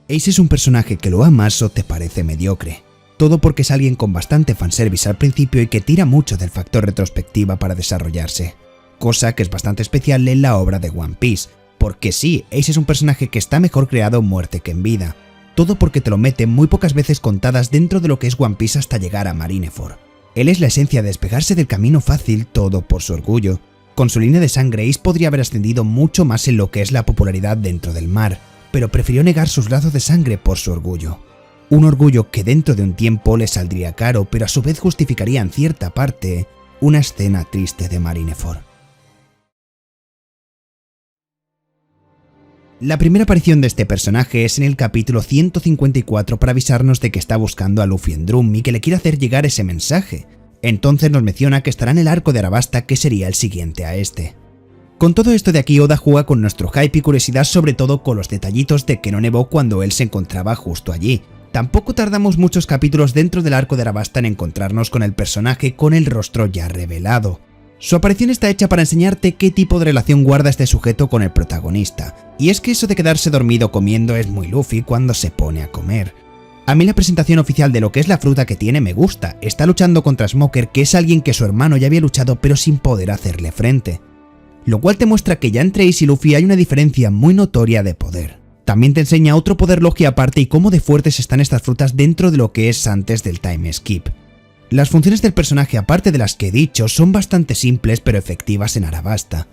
Ace es un personaje que lo amas o te parece mediocre. Todo porque es alguien con bastante fanservice al principio y que tira mucho del factor retrospectiva para desarrollarse. Cosa que es bastante especial en la obra de One Piece, porque sí, Ace es un personaje que está mejor creado en muerte que en vida. Todo porque te lo meten muy pocas veces contadas dentro de lo que es One Piece hasta llegar a Marineford. Él es la esencia de despegarse del camino fácil, todo por su orgullo. Con su línea de sangre, Ace podría haber ascendido mucho más en lo que es la popularidad dentro del mar, pero prefirió negar sus lazos de sangre por su orgullo. Un orgullo que dentro de un tiempo le saldría caro, pero a su vez justificaría en cierta parte una escena triste de Marineford. La primera aparición de este personaje es en el capítulo 154 para avisarnos de que está buscando a Luffy en Drum y que le quiere hacer llegar ese mensaje. Entonces nos menciona que estará en el arco de Arabasta, que sería el siguiente a este. Con todo esto de aquí, Oda juega con nuestro hype y curiosidad, sobre todo con los detallitos de que no nevó cuando él se encontraba justo allí. Tampoco tardamos muchos capítulos dentro del arco de Arabasta en encontrarnos con el personaje con el rostro ya revelado. Su aparición está hecha para enseñarte qué tipo de relación guarda este sujeto con el protagonista, y es que eso de quedarse dormido comiendo es muy Luffy cuando se pone a comer. A mí la presentación oficial de lo que es la fruta que tiene me gusta. Está luchando contra Smoker, que es alguien que su hermano ya había luchado pero sin poder hacerle frente. Lo cual te muestra que ya entre Ace y Luffy hay una diferencia muy notoria de poder. También te enseña otro poder Logia aparte y cómo de fuertes están estas frutas dentro de lo que es antes del time skip. Las funciones del personaje, aparte de las que he dicho, son bastante simples pero efectivas en Arabasta.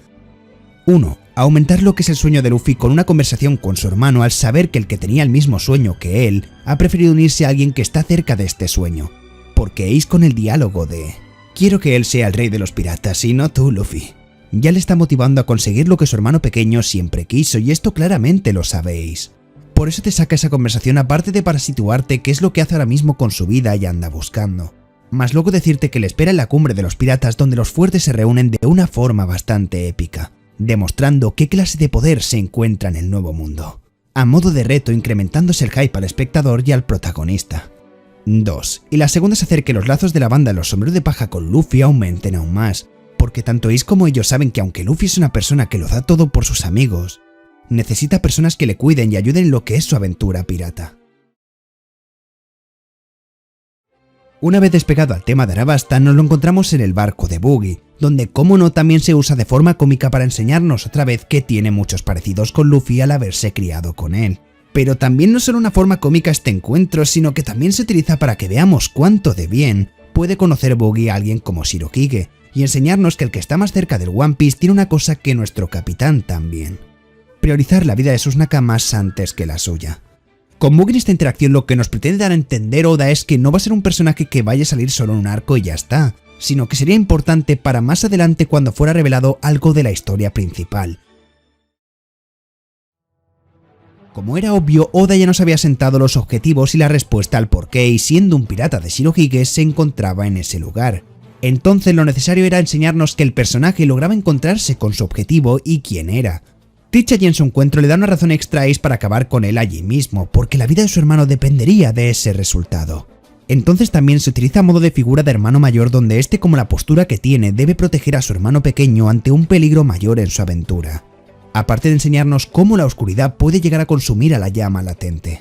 1. Aumentar lo que es el sueño de Luffy con una conversación con su hermano al saber que el que tenía el mismo sueño que él ha preferido unirse a alguien que está cerca de este sueño. Porque Ace con el diálogo de "quiero que él sea el rey de los piratas y no tú, Luffy", ya le está motivando a conseguir lo que su hermano pequeño siempre quiso, y esto claramente lo sabéis. Por eso te saca esa conversación, aparte de para situarte qué es lo que hace ahora mismo con su vida y anda buscando. Más luego decirte que le espera en la cumbre de los piratas, donde los fuertes se reúnen de una forma bastante épica, demostrando qué clase de poder se encuentra en el nuevo mundo, a modo de reto, incrementándose el hype al espectador y al protagonista. 2. Y la segunda es hacer que los lazos de la banda Los Sombreros de Paja con Luffy aumenten aún más, porque tanto Ace como ellos saben que aunque Luffy es una persona que lo da todo por sus amigos, necesita personas que le cuiden y ayuden en lo que es su aventura pirata. Una vez despegado al tema de Arabasta, nos lo encontramos en el barco de Buggy, donde como no también se usa de forma cómica para enseñarnos otra vez que tiene muchos parecidos con Luffy al haberse criado con él. Pero también no solo una forma cómica este encuentro, sino que también se utiliza para que veamos cuánto de bien puede conocer Buggy a alguien como Shirohige, y enseñarnos que el que está más cerca del One Piece tiene una cosa que nuestro capitán también: priorizar la vida de sus nakamas antes que la suya. Con Buggy en esta interacción lo que nos pretende dar a entender Oda es que no va a ser un personaje que vaya a salir solo en un arco y ya está, sino que sería importante para más adelante cuando fuera revelado algo de la historia principal. Como era obvio, Oda ya nos había sentado los objetivos y la respuesta al porqué, y siendo un pirata de Shirohige se encontraba en ese lugar. Entonces lo necesario era enseñarnos que el personaje lograba encontrarse con su objetivo y quién era. Teach allí en su encuentro le da una razón extra a Ace para acabar con él allí mismo, porque la vida de su hermano dependería de ese resultado. Entonces también se utiliza a modo de figura de hermano mayor, donde este, como la postura que tiene, debe proteger a su hermano pequeño ante un peligro mayor en su aventura. Aparte de enseñarnos cómo la oscuridad puede llegar a consumir a la llama latente.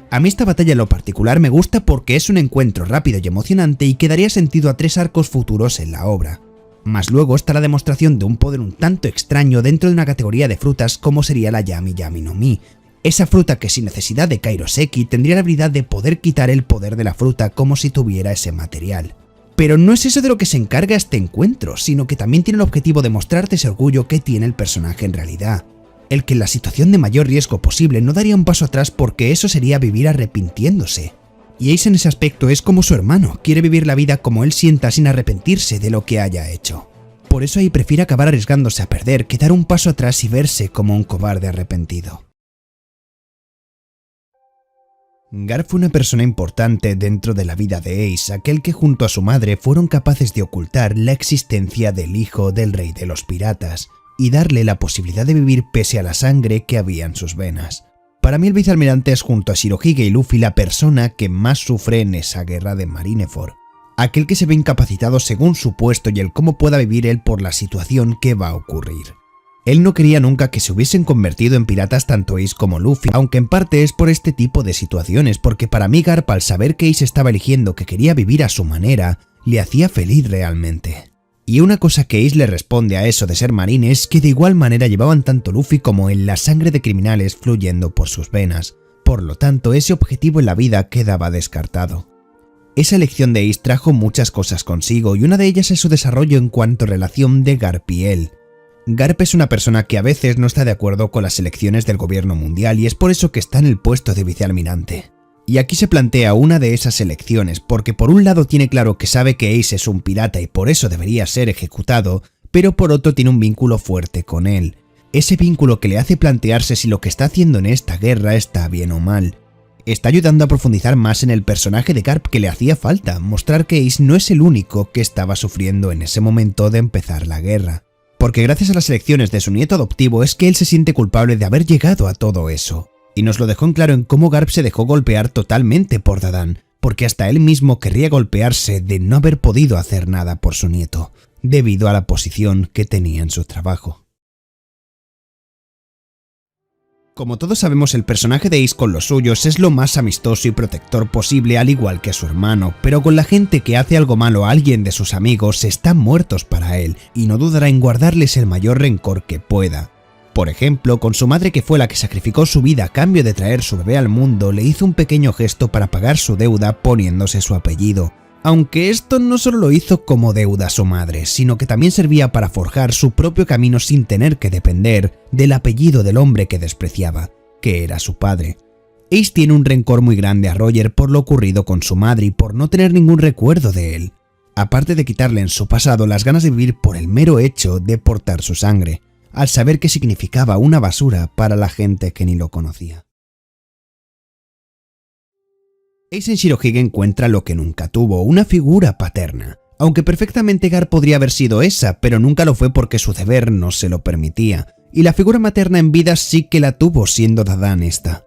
A mí esta batalla en lo particular me gusta porque es un encuentro rápido y emocionante y que daría sentido a 3 arcos futuros en la obra. Más luego está la demostración de un poder un tanto extraño dentro de una categoría de frutas como sería la Yami Yami no Mi. Esa fruta que sin necesidad de Kairoseki tendría la habilidad de poder quitar el poder de la fruta como si tuviera ese material. Pero no es eso de lo que se encarga este encuentro, sino que también tiene el objetivo de mostrarte ese orgullo que tiene el personaje en realidad. El que en la situación de mayor riesgo posible no daría un paso atrás, porque eso sería vivir arrepintiéndose. Y Ace en ese aspecto es como su hermano, quiere vivir la vida como él sienta sin arrepentirse de lo que haya hecho. Por eso ahí prefiere acabar arriesgándose a perder que dar un paso atrás y verse como un cobarde arrepentido. Garp fue una persona importante dentro de la vida de Ace, aquel que junto a su madre fueron capaces de ocultar la existencia del hijo del rey de los piratas y darle la posibilidad de vivir pese a la sangre que había en sus venas. Para mí el vicealmirante es, junto a Shirohige y Luffy, la persona que más sufre en esa guerra de Marineford. Aquel que se ve incapacitado según su puesto y el cómo pueda vivir él por la situación que va a ocurrir. Él no quería nunca que se hubiesen convertido en piratas tanto Ace como Luffy, aunque en parte es por este tipo de situaciones, porque para mí Garp, al saber que Ace estaba eligiendo que quería vivir a su manera, le hacía feliz realmente. Y una cosa que Ace le responde a eso de ser marín es que de igual manera llevaban tanto Luffy como él la sangre de criminales fluyendo por sus venas, por lo tanto ese objetivo en la vida quedaba descartado. Esa elección de Ace trajo muchas cosas consigo y una de ellas es su desarrollo en cuanto a relación de Garp y él. Garp es una persona que a veces no está de acuerdo con las elecciones del gobierno mundial y es por eso que está en el puesto de vicealmirante. Y aquí se plantea una de esas elecciones, porque por un lado tiene claro que sabe que Ace es un pirata y por eso debería ser ejecutado, pero por otro tiene un vínculo fuerte con él. Ese vínculo que le hace plantearse si lo que está haciendo en esta guerra está bien o mal. Está ayudando a profundizar más en el personaje de Garp que le hacía falta, mostrar que Ace no es el único que estaba sufriendo en ese momento de empezar la guerra. Porque gracias a las elecciones de su nieto adoptivo es que él se siente culpable de haber llegado a todo eso. Y nos lo dejó en claro en cómo Garp se dejó golpear totalmente por Dadan, porque hasta él mismo querría golpearse de no haber podido hacer nada por su nieto, debido a la posición que tenía en su trabajo. Como todos sabemos, el personaje de Ace con los suyos es lo más amistoso y protector posible, al igual que su hermano, pero con la gente que hace algo malo a alguien de sus amigos están muertos para él, y no dudará en guardarles el mayor rencor que pueda. Por ejemplo, con su madre, que fue la que sacrificó su vida a cambio de traer su bebé al mundo, le hizo un pequeño gesto para pagar su deuda poniéndose su apellido. Aunque esto no solo lo hizo como deuda a su madre, sino que también servía para forjar su propio camino sin tener que depender del apellido del hombre que despreciaba, que era su padre. Ace tiene un rencor muy grande a Roger por lo ocurrido con su madre y por no tener ningún recuerdo de él, aparte de quitarle en su pasado las ganas de vivir por el mero hecho de portar su sangre, al saber que significaba una basura para la gente que ni lo conocía. Ace en Shirohige encuentra lo que nunca tuvo, una figura paterna, aunque perfectamente Garp podría haber sido esa, pero nunca lo fue porque su deber no se lo permitía, y la figura materna en vida sí que la tuvo siendo Dadan esta.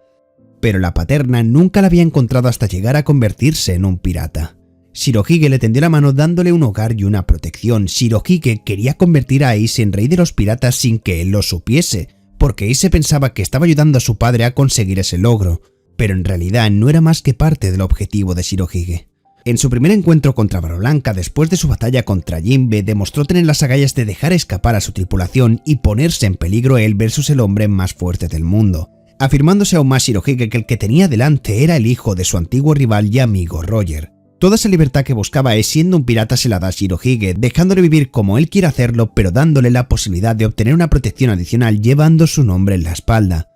Pero la paterna nunca la había encontrado hasta llegar a convertirse en un pirata. Shirohige le tendió la mano dándole un hogar y una protección. Shirohige quería convertir a Ace en rey de los piratas sin que él lo supiese, porque Ace pensaba que estaba ayudando a su padre a conseguir ese logro, pero en realidad no era más que parte del objetivo de Shirohige. En su primer encuentro contra Barba Blanca, después de su batalla contra Jinbe, demostró tener las agallas de dejar escapar a su tripulación y ponerse en peligro él versus el hombre más fuerte del mundo, afirmándose aún más Shirohige que el que tenía delante era el hijo de su antiguo rival y amigo Roger. Toda esa libertad que buscaba Ace siendo un pirata se la da Shirohige, dejándole vivir como él quiere hacerlo, pero dándole la posibilidad de obtener una protección adicional llevando su nombre en la espalda.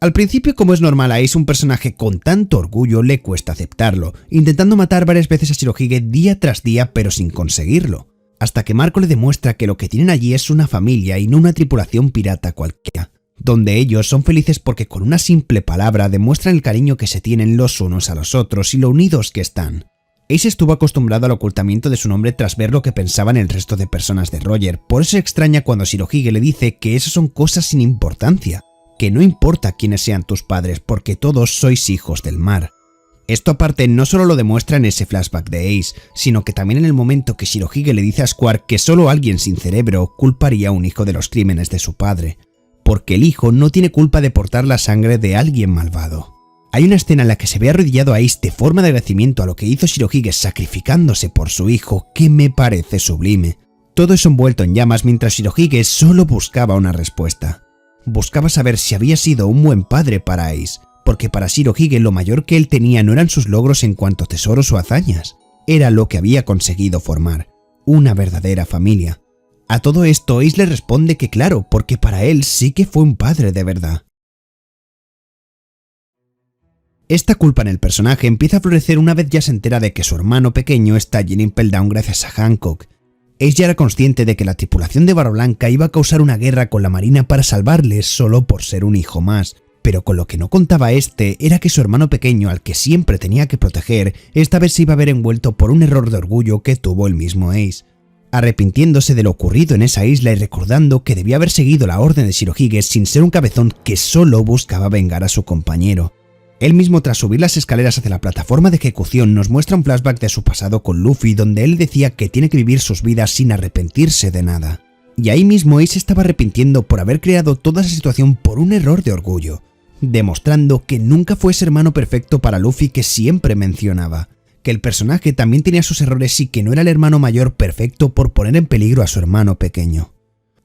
Al principio, como es normal a Ace, un personaje con tanto orgullo, le cuesta aceptarlo, intentando matar varias veces a Shirohige día tras día pero sin conseguirlo, hasta que Marco le demuestra que lo que tienen allí es una familia y no una tripulación pirata cualquiera, donde ellos son felices porque con una simple palabra demuestran el cariño que se tienen los unos a los otros y lo unidos que están. Ace estuvo acostumbrado al ocultamiento de su nombre tras ver lo que pensaban el resto de personas de Roger, por eso se extraña cuando Shirohige le dice que esas son cosas sin importancia, que no importa quiénes sean tus padres porque todos sois hijos del mar. Esto aparte no solo lo demuestra en ese flashback de Ace, sino que también en el momento que Shirohige le dice a Square que solo alguien sin cerebro culparía a un hijo de los crímenes de su padre, porque el hijo no tiene culpa de portar la sangre de alguien malvado. Hay una escena en la que se ve arrodillado a Ace de forma de agradecimiento a lo que hizo Shirohige sacrificándose por su hijo que me parece sublime. Todo eso envuelto en llamas mientras Shirohige solo buscaba una respuesta. Buscaba saber si había sido un buen padre para Ace, porque para Shirohige lo mayor que él tenía no eran sus logros en cuanto a tesoros o hazañas, era lo que había conseguido formar, una verdadera familia. A todo esto Ace le responde que claro, porque para él sí que fue un padre de verdad. Esta culpa en el personaje empieza a florecer una vez ya se entera de que su hermano pequeño está allí en Impel Down gracias a Hancock. Ace ya era consciente de que la tripulación de Barba Blanca iba a causar una guerra con la marina para salvarles solo por ser un hijo más, pero con lo que no contaba era que su hermano pequeño, al que siempre tenía que proteger, esta vez se iba a ver envuelto por un error de orgullo que tuvo el mismo Ace. Arrepintiéndose de lo ocurrido en esa isla y recordando que debía haber seguido la orden de Shirohige sin ser un cabezón que solo buscaba vengar a su compañero. Él mismo, tras subir las escaleras hacia la plataforma de ejecución, nos muestra un flashback de su pasado con Luffy donde él decía que tiene que vivir sus vidas sin arrepentirse de nada. Y ahí mismo Ace estaba arrepintiendo por haber creado toda esa situación por un error de orgullo, demostrando que nunca fue ese hermano perfecto para Luffy que siempre mencionaba, que el personaje también tenía sus errores y que no era el hermano mayor perfecto por poner en peligro a su hermano pequeño.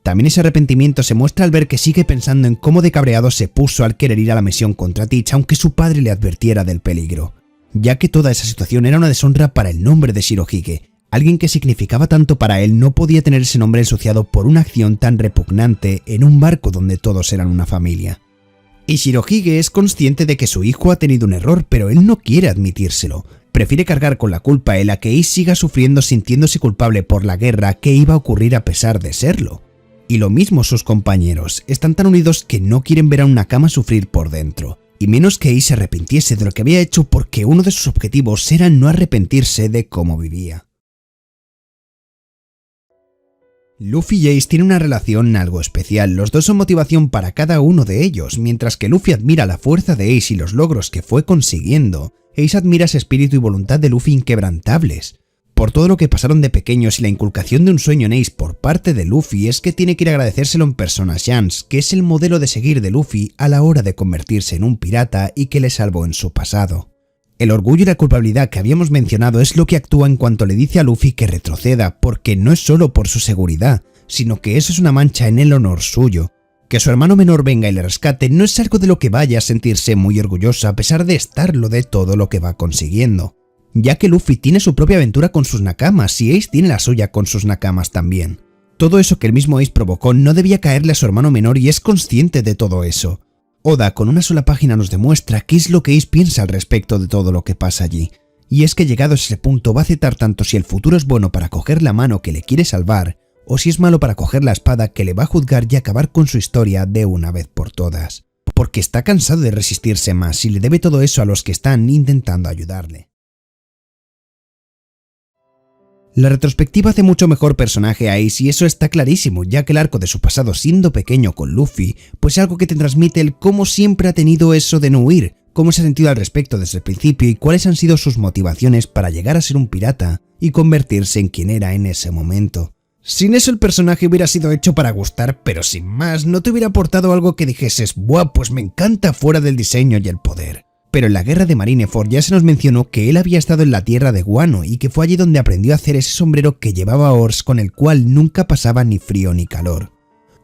También ese arrepentimiento se muestra al ver que sigue pensando en cómo de cabreado se puso al querer ir a la misión contra Teach aunque su padre le advirtiera del peligro, ya que toda esa situación era una deshonra para el nombre de Shirohige. Alguien que significaba tanto para él no podía tener ese nombre ensuciado por una acción tan repugnante en un barco donde todos eran una familia. Y Shirohige es consciente de que su hijo ha tenido un error, pero él no quiere admitírselo. Prefiere cargar con la culpa él a que Ace siga sufriendo sintiéndose culpable por la guerra que iba a ocurrir a pesar de serlo. Y lo mismo sus compañeros, están tan unidos que no quieren ver a un Nakama sufrir por dentro. Y menos que Ace se arrepintiese de lo que había hecho porque uno de sus objetivos era no arrepentirse de cómo vivía. Luffy y Ace tienen una relación algo especial, los dos son motivación para cada uno de ellos, mientras que Luffy admira la fuerza de Ace y los logros que fue consiguiendo, Ace admira ese espíritu y voluntad de Luffy inquebrantables. Por todo lo que pasaron de pequeños y la inculcación de un sueño en Ace por parte de Luffy es que tiene que ir a agradecérselo en persona a Shanks, que es el modelo de seguir de Luffy a la hora de convertirse en un pirata y que le salvó en su pasado. El orgullo y la culpabilidad que habíamos mencionado es lo que actúa en cuanto le dice a Luffy que retroceda, porque no es solo por su seguridad, sino que eso es una mancha en el honor suyo. Que su hermano menor venga y le rescate no es algo de lo que vaya a sentirse muy orgulloso a pesar de estarlo de todo lo que va consiguiendo, ya que Luffy tiene su propia aventura con sus nakamas y Ace tiene la suya con sus nakamas también. Todo eso que el mismo Ace provocó no debía caerle a su hermano menor y es consciente de todo eso. Oda con una sola página nos demuestra qué es lo que Ace piensa al respecto de todo lo que pasa allí, y es que llegado a ese punto va a aceptar tanto si el futuro es bueno para coger la mano que le quiere salvar, o si es malo para coger la espada que le va a juzgar y acabar con su historia de una vez por todas, porque está cansado de resistirse más y le debe todo eso a los que están intentando ayudarle. La retrospectiva hace mucho mejor personaje a Ace y eso está clarísimo, ya que el arco de su pasado siendo pequeño con Luffy, pues es algo que te transmite el cómo siempre ha tenido eso de no huir, cómo se ha sentido al respecto desde el principio y cuáles han sido sus motivaciones para llegar a ser un pirata y convertirse en quien era en ese momento. Sin eso el personaje hubiera sido hecho para gustar, pero sin más, no te hubiera aportado algo que dijeses, ¡buah, pues me encanta fuera del diseño y el poder! Pero en la guerra de Marineford ya se nos mencionó que él había estado en la tierra de Guano y que fue allí donde aprendió a hacer ese sombrero que llevaba Ors con el cual nunca pasaba ni frío ni calor.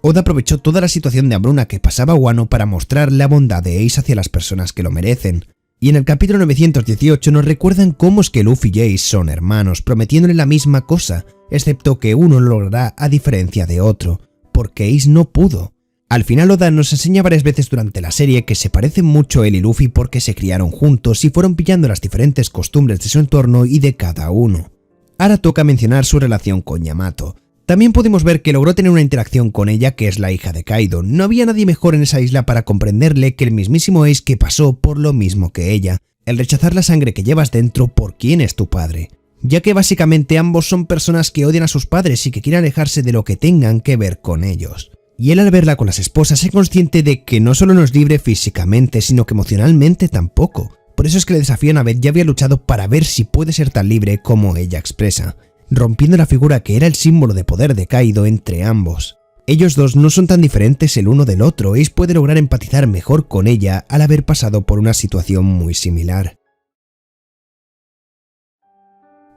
Oda aprovechó toda la situación de hambruna que pasaba Guano para mostrar la bondad de Ace hacia las personas que lo merecen. Y en el capítulo 918 nos recuerdan cómo es que Luffy y Ace son hermanos, prometiéndole la misma cosa, excepto que uno lo logrará a diferencia de otro, porque Ace no pudo. Al final Oda nos enseña varias veces durante la serie que se parecen mucho él y Luffy porque se criaron juntos y fueron pillando las diferentes costumbres de su entorno y de cada uno. Ahora toca mencionar su relación con Yamato. También pudimos ver que logró tener una interacción con ella, que es la hija de Kaido. No había nadie mejor en esa isla para comprenderle que el mismísimo Ace, que pasó por lo mismo que ella, el rechazar la sangre que llevas dentro por quién es tu padre, ya que básicamente ambos son personas que odian a sus padres y que quieren alejarse de lo que tengan que ver con ellos. Y él al verla con las esposas es consciente de que no solo no es libre físicamente, sino que emocionalmente tampoco. Por eso es que le desafía una vez, ya había luchado para ver si puede ser tan libre como ella expresa, rompiendo la figura que era el símbolo de poder de Kaido entre ambos. Ellos dos no son tan diferentes el uno del otro, Ace puede lograr empatizar mejor con ella al haber pasado por una situación muy similar.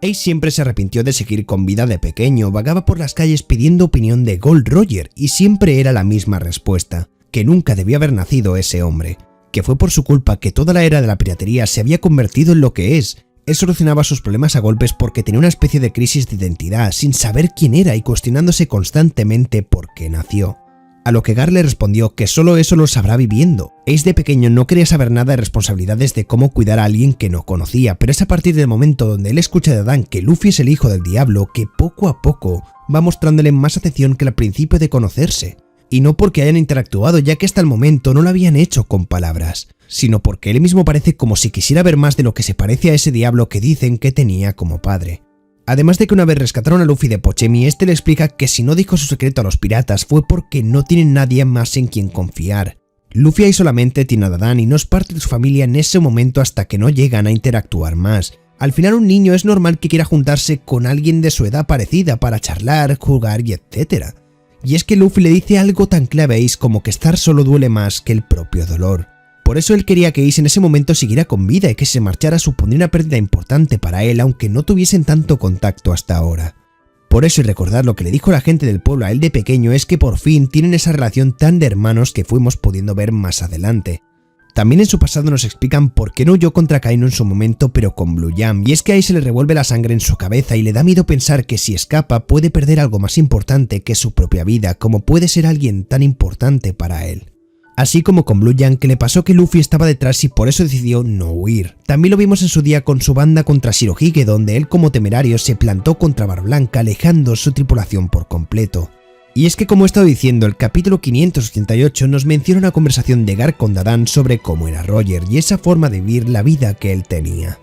Ace siempre se arrepintió de seguir con vida de pequeño, vagaba por las calles pidiendo opinión de Gold Roger y siempre era la misma respuesta, que nunca debió haber nacido ese hombre, que fue por su culpa que toda la era de la piratería se había convertido en lo que es. Él solucionaba sus problemas a golpes porque tenía una especie de crisis de identidad, sin saber quién era y cuestionándose constantemente por qué nació. A lo que Gar le respondió que solo eso lo sabrá viviendo. Ace de pequeño no quería saber nada de responsabilidades de cómo cuidar a alguien que no conocía, pero es a partir del momento donde él escucha de Dan que Luffy es el hijo del diablo que poco a poco va mostrándole más atención que al principio de conocerse. Y no porque hayan interactuado, ya que hasta el momento no lo habían hecho con palabras, sino porque él mismo parece como si quisiera ver más de lo que se parece a ese diablo que dicen que tenía como padre. Además de que una vez rescataron a Luffy de Pochemi, este le explica que si no dijo su secreto a los piratas fue porque no tienen nadie más en quien confiar. Luffy ahí solamente tiene a Dan y no es parte de su familia en ese momento hasta que no llegan a interactuar más. Al final un niño es normal que quiera juntarse con alguien de su edad parecida para charlar, jugar y etc. y es que Luffy le dice algo tan clave a Ace como que estar solo duele más que el propio dolor. Por eso él quería que Ace en ese momento siguiera con vida y que se marchara supondría una pérdida importante para él, aunque no tuviesen tanto contacto hasta ahora. Por eso, y recordar lo que le dijo la gente del pueblo a él de pequeño, es que por fin tienen esa relación tan de hermanos que fuimos pudiendo ver más adelante. También en su pasado nos explican por qué no huyó contra Kaino en su momento pero con Blue Jam, y es que ahí se le revuelve la sangre en su cabeza y le da miedo pensar que si escapa puede perder algo más importante que su propia vida, como puede ser alguien tan importante para él. Así como con Blue Jam, que le pasó que Luffy estaba detrás y por eso decidió no huir. También lo vimos en su día con su banda contra Shirohige, donde él como temerario se plantó contra Barba Blanca, alejando su tripulación por completo. Y es que, como he estado diciendo, el capítulo 588 nos menciona una conversación de Garp con Dadan sobre cómo era Roger y esa forma de vivir la vida que él tenía.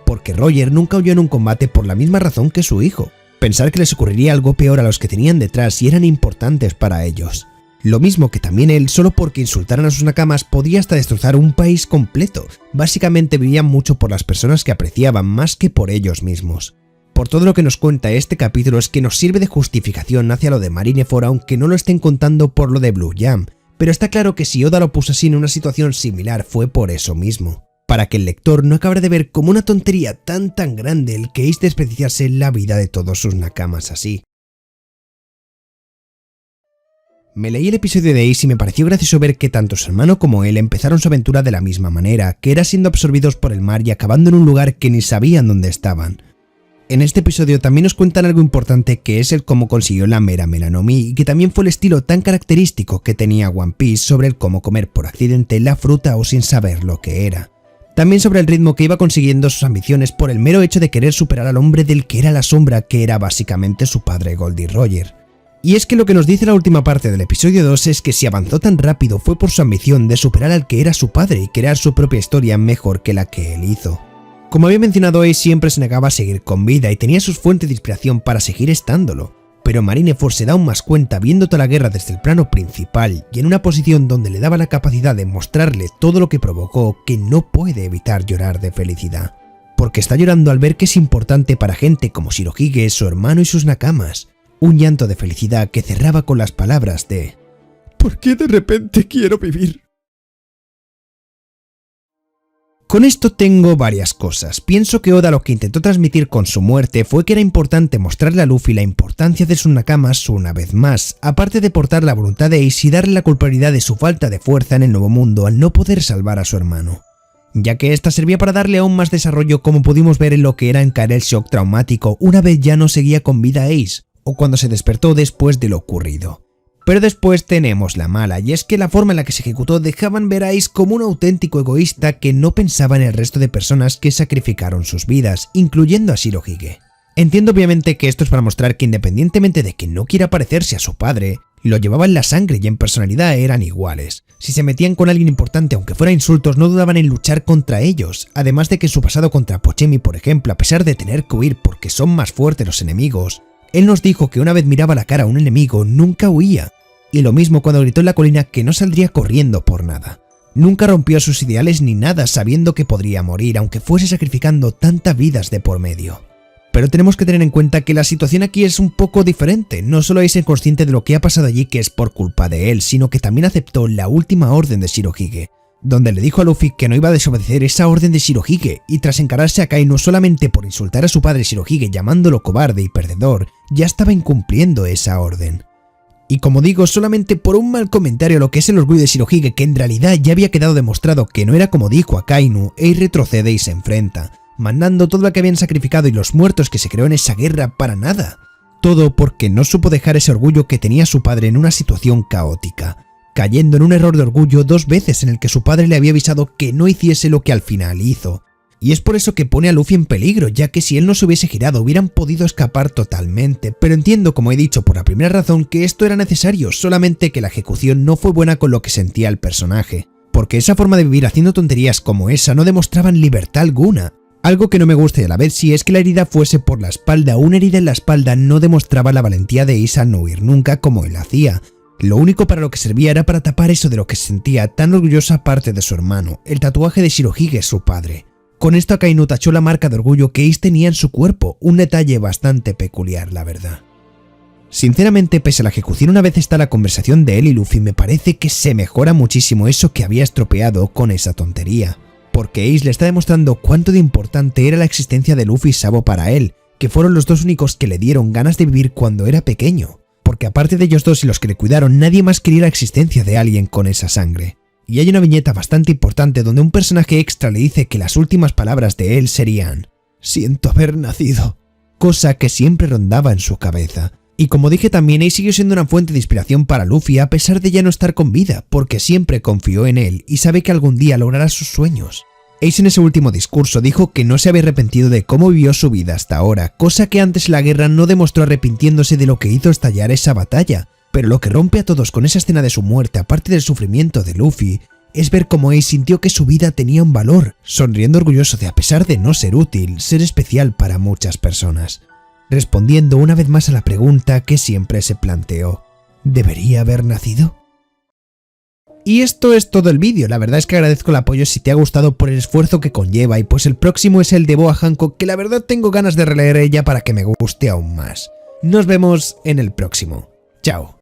Porque Roger nunca huyó en un combate por la misma razón que su hijo, pensar que les ocurriría algo peor a los que tenían detrás y eran importantes para ellos. Lo mismo que también él, solo porque insultaran a sus nakamas podía hasta destrozar un país completo. Básicamente vivían mucho por las personas que apreciaban más que por ellos mismos. Por todo lo que nos cuenta este capítulo es que nos sirve de justificación hacia lo de Marineford, aunque no lo estén contando por lo de Blue Jam, pero está claro que si Oda lo puso así en una situación similar fue por eso mismo, para que el lector no acabara de ver como una tontería tan grande el que Ace desperdiciase la vida de todos sus nakamas así. Me leí el episodio de Ace y me pareció gracioso ver que tanto su hermano como él empezaron su aventura de la misma manera, que era siendo absorbidos por el mar y acabando en un lugar que ni sabían dónde estaban. En este episodio también nos cuentan algo importante, que es el cómo consiguió la Mera Mera no Mi, y que también fue el estilo tan característico que tenía One Piece sobre el cómo comer por accidente la fruta o sin saber lo que era. También sobre el ritmo que iba consiguiendo sus ambiciones por el mero hecho de querer superar al hombre del que era la sombra, que era básicamente su padre Goldie Roger. Y es que lo que nos dice la última parte del episodio 2 es que si avanzó tan rápido fue por su ambición de superar al que era su padre y crear su propia historia mejor que la que él hizo. Como había mencionado, Ace siempre se negaba a seguir con vida y tenía sus fuentes de inspiración para seguir estándolo, pero Marineford se da aún más cuenta viendo toda la guerra desde el plano principal y en una posición donde le daba la capacidad de mostrarle todo lo que provocó, que no puede evitar llorar de felicidad. Porque está llorando al ver que es importante para gente como Shirohige, su hermano y sus nakamas. Un llanto de felicidad que cerraba con las palabras de ¿por qué de repente quiero vivir? Con esto tengo varias cosas. Pienso que Oda lo que intentó transmitir con su muerte fue que era importante mostrarle a Luffy la importancia de sus nakamas una vez más, aparte de portar la voluntad de Ace y darle la culpabilidad de su falta de fuerza en el nuevo mundo al no poder salvar a su hermano. Ya que esta servía para darle aún más desarrollo, como pudimos ver en lo que era encarar el shock traumático una vez ya no seguía con vida Ace, o cuando se despertó después de lo ocurrido. Pero después tenemos la mala, y es que la forma en la que se ejecutó dejaban ver a Ace como un auténtico egoísta que no pensaba en el resto de personas que sacrificaron sus vidas, incluyendo a Shirohige. Entiendo obviamente que esto es para mostrar que independientemente de que no quiera parecerse a su padre, lo llevaba en la sangre y en personalidad eran iguales. Si se metían con alguien importante aunque fuera insultos no dudaban en luchar contra ellos, además de que en su pasado contra Pochemi por ejemplo, a pesar de tener que huir porque son más fuertes los enemigos, él nos dijo que una vez miraba la cara a un enemigo nunca huía, y lo mismo cuando gritó en la colina que no saldría corriendo por nada. Nunca rompió sus ideales ni nada sabiendo que podría morir aunque fuese sacrificando tantas vidas de por medio. Pero tenemos que tener en cuenta que la situación aquí es un poco diferente, no solo es consciente de lo que ha pasado allí que es por culpa de él, sino que también aceptó la última orden de Shirohige, donde le dijo a Luffy que no iba a desobedecer esa orden de Shirohige, y tras encararse a Kaino solamente por insultar a su padre Shirohige llamándolo cobarde y perdedor, ya estaba incumpliendo esa orden. Y como digo, solamente por un mal comentario a lo que es el orgullo de Shirohige, que en realidad ya había quedado demostrado que no era como dijo a Kaino, él retrocede y se enfrenta, mandando todo lo que habían sacrificado y los muertos que se creó en esa guerra para nada. Todo porque no supo dejar ese orgullo que tenía su padre en una situación caótica, cayendo en un error de orgullo 2 veces en el que su padre le había avisado que no hiciese lo que al final hizo. Y es por eso que pone a Luffy en peligro, ya que si él no se hubiese girado hubieran podido escapar totalmente, pero entiendo, como he dicho, por la primera razón que esto era necesario, solamente que la ejecución no fue buena con lo que sentía el personaje, porque esa forma de vivir haciendo tonterías como esa no demostraban libertad alguna. Algo que no me gusta y a la vez si es que la herida fuese por la espalda, una herida en la espalda no demostraba la valentía de Ace al no huir nunca como él hacía. Lo único para lo que servía era para tapar eso de lo que se sentía tan orgullosa parte de su hermano, el tatuaje de Shirohige, su padre. Con esto Akainu tachó la marca de orgullo que Ace tenía en su cuerpo, un detalle bastante peculiar la verdad. Sinceramente, pese a la ejecución una vez está la conversación de él y Luffy, me parece que se mejora muchísimo eso que había estropeado con esa tontería. Porque Ace le está demostrando cuánto de importante era la existencia de Luffy y Sabo para él, que fueron los dos únicos que le dieron ganas de vivir cuando era pequeño. Porque aparte de ellos dos y los que le cuidaron, nadie más quería la existencia de alguien con esa sangre. Y hay una viñeta bastante importante donde un personaje extra le dice que las últimas palabras de él serían «Siento haber nacido», cosa que siempre rondaba en su cabeza. Y como dije también, Ace siguió siendo una fuente de inspiración para Luffy a pesar de ya no estar con vida, porque siempre confió en él y sabe que algún día logrará sus sueños. Ace en ese último discurso dijo que no se había arrepentido de cómo vivió su vida hasta ahora, cosa que antes en la guerra no demostró arrepintiéndose de lo que hizo estallar esa batalla, pero lo que rompe a todos con esa escena de su muerte, aparte del sufrimiento de Luffy, es ver cómo Ace sintió que su vida tenía un valor, sonriendo orgulloso de, a pesar de no ser útil, ser especial para muchas personas. Respondiendo una vez más a la pregunta que siempre se planteó, ¿debería haber nacido? Y esto es todo el vídeo, la verdad es que agradezco el apoyo si te ha gustado por el esfuerzo que conlleva, y pues el próximo es el de Boa Hancock, que la verdad tengo ganas de releer ella para que me guste aún más. Nos vemos en el próximo. Chao.